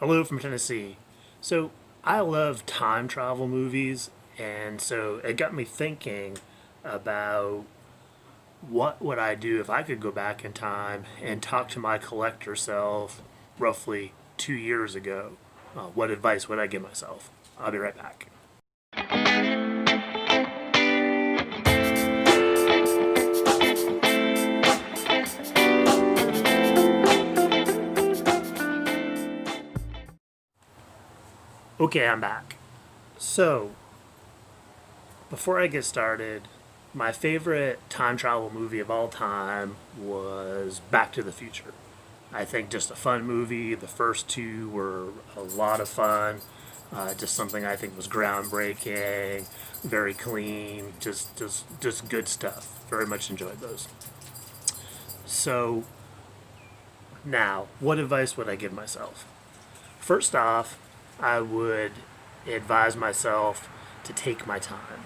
Hello from Tennessee. So, I love time travel movies, and so it got me thinking about what would I do if I could go back in time and talk to my collector self roughly 2 years ago. What advice would I give myself? I'll be right back. Okay, I'm back. So, before I get started, my favorite time travel movie of all time was Back to the Future. I think just a fun movie. The first two were a lot of fun. Just something I think was groundbreaking, very clean, just good stuff. Very much enjoyed those. So now, what advice would I give myself? First off, I would advise myself to take my time.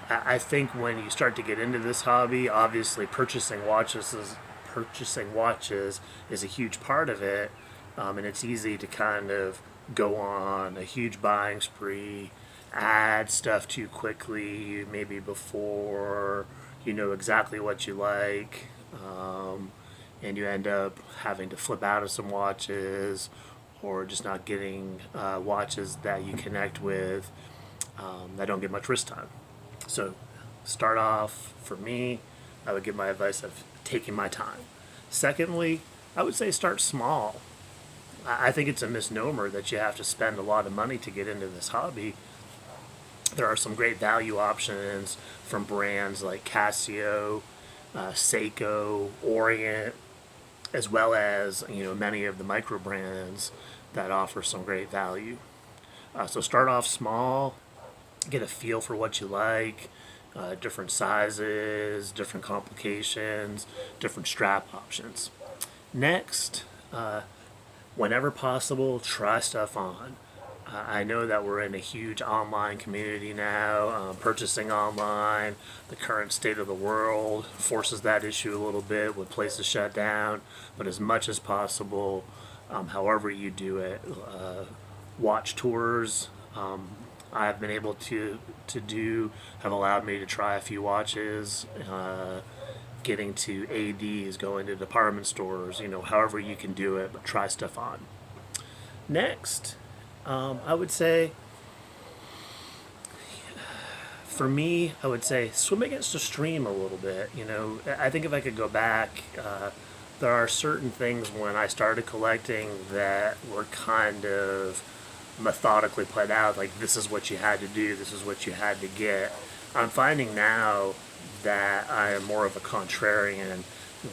I think when you start to get into this hobby, obviously purchasing watches is a huge part of it, and it's easy to kind of go on a huge buying spree, add stuff too quickly, maybe before you know exactly what you like, and you end up having to flip out of some watches or just not getting watches that you connect with that don't get much wrist time. So, start off for me, I would give my advice of taking my time. Secondly, I would say start small. I think it's a misnomer that you have to spend a lot of money to get into this hobby. There are some great value options from brands like Casio, Seiko, Orient, as well as many of the micro brands that offer some great value. So start off small, get a feel for what you like, different sizes, different complications, different strap options. Next, whenever possible, try stuff on. I know that we're in a huge online community now, purchasing online. The current state of the world forces that issue a little bit with places shut down, but as much as possible, however you do it, watch tours. I've been able to do have allowed me to try a few watches, getting to ADs, going to department stores, however you can do it, but try stuff on. Next, I would say, for me, I would say swim against the stream a little bit. I think if I could go back, there are certain things when I started collecting that were kind of methodically played out. Like, this is what you had to do, this is what you had to get. I'm finding now that I am more of a contrarian,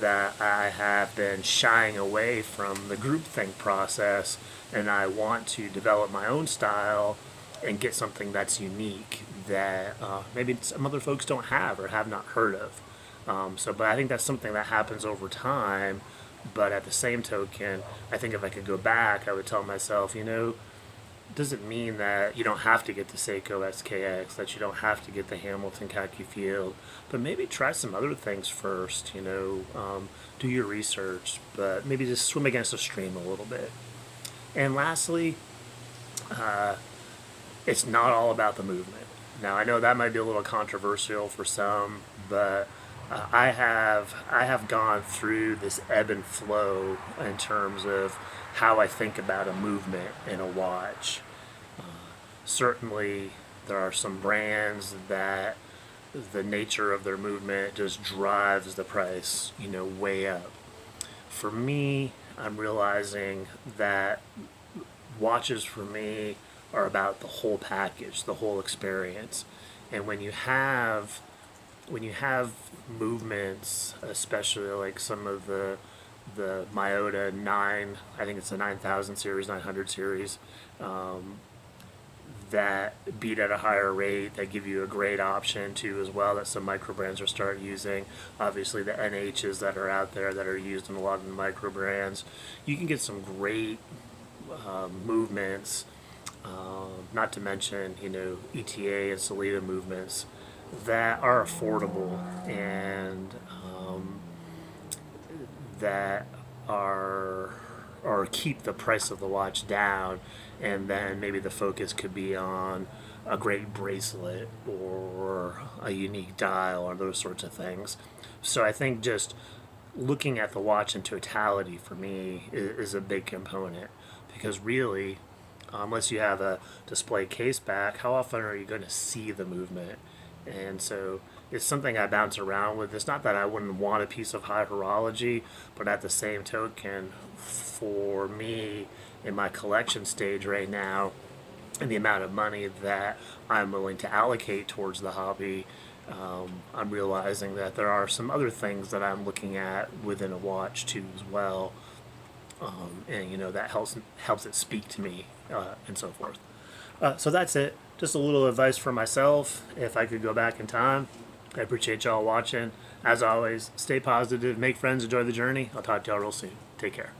that I have been shying away from the groupthink process, and I want to develop my own style and get something that's unique that maybe some other folks don't have or have not heard of. But I think that's something that happens over time. But at the same token, I think if I could go back, I would tell myself, doesn't mean that you don't have to get the Seiko SKX, that you don't have to get the Hamilton Khaki Field, but maybe try some other things first, do your research, but maybe just swim against the stream a little bit. And lastly, it's not all about the movement. Now, I know that might be a little controversial for some, but I have gone through this ebb and flow in terms of how I think about a movement in a watch. Certainly, there are some brands that the nature of their movement just drives the price, way up. For me, I'm realizing that watches for me are about the whole package, the whole experience. And when you have movements, especially like some of the Miyota 9, I think it's the 9000 series, 900 series, that beat at a higher rate, that give you a great option too as well, that some micro brands are start using. Obviously the NHs that are out there that are used in a lot of the micro brands. You can get some great movements, not to mention, ETA and Sellita movements that are affordable and that are or keep the price of the watch down, and then maybe the focus could be on a great bracelet or a unique dial or those sorts of things. So I think just looking at the watch in totality for me is a big component, because really, unless you have a display case back, how often are you going to see the movement? And so it's something I bounce around with. It's not that I wouldn't want a piece of high horology, but at the same token, for me in my collection stage right now, and the amount of money that I'm willing to allocate towards the hobby, I'm realizing that there are some other things that I'm looking at within a watch too as well, and that helps it speak to me, and so forth. So that's it. Just a little advice for myself. If I could go back in time, I appreciate y'all watching. As always, stay positive, make friends, enjoy the journey. I'll talk to y'all real soon. Take care.